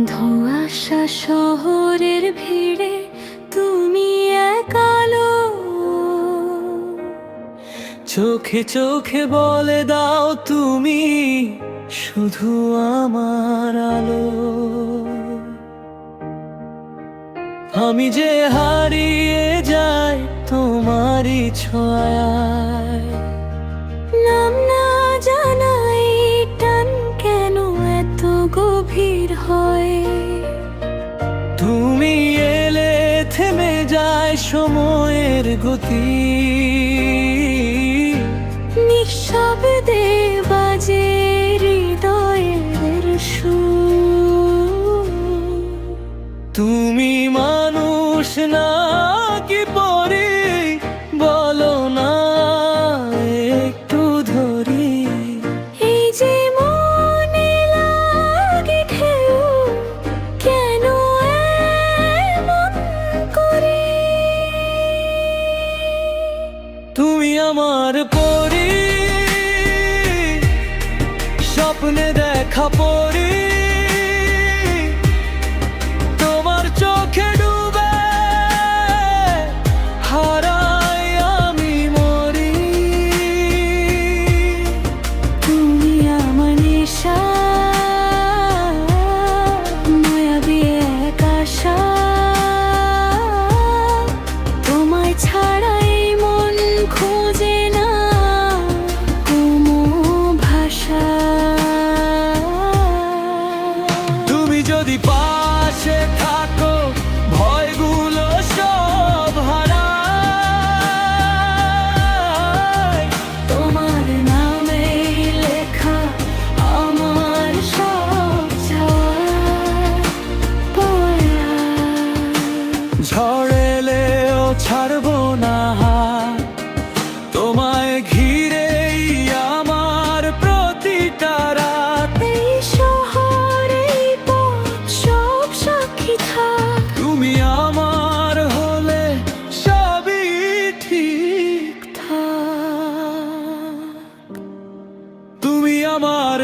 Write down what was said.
ধোঁয়াশা শহরের ভিড়ে তুমি একালো, চোখে চোখে বলে দাও তুমি শুধু আমার আলো। আমি যে হারিয়ে যাই তোমারই ছোঁয়ায়, নাম না জানাই টান কেন এত গভীর হয়। তুমি এলে থেমে যায় সময়ের গতি, নিঃশব্দে বাজে হৃদয়ের সুর। তুমি মানুষ না কি পরি বলো না একটু ধরি। এই যে মনে লাগে ঢেউ, কেন এমন করে? তুমি আমার পরি, স্বপ্নে দেখা পরি, তোমার চোখে ডুবে হারাই আমি মরি। তুমি আমার নেশা, মায়াবী এক আশা, তোমায় ছাড়াই মন খোঁজে না কোনো ভাষা। তুমি যদি পাশে থাকো ভয়গুলো সব হারায়। তোমার নামে লেখা আমার সব পড়া। ঝড় এলেও ছাড়বো না হাত, তোমায় ঘিরেই আমার প্রতিটা রাত। এই শহরে পথ সব সাক্ষী থাক। তুমি আমার হলে সবই ঠিক থাক। তুমি আমার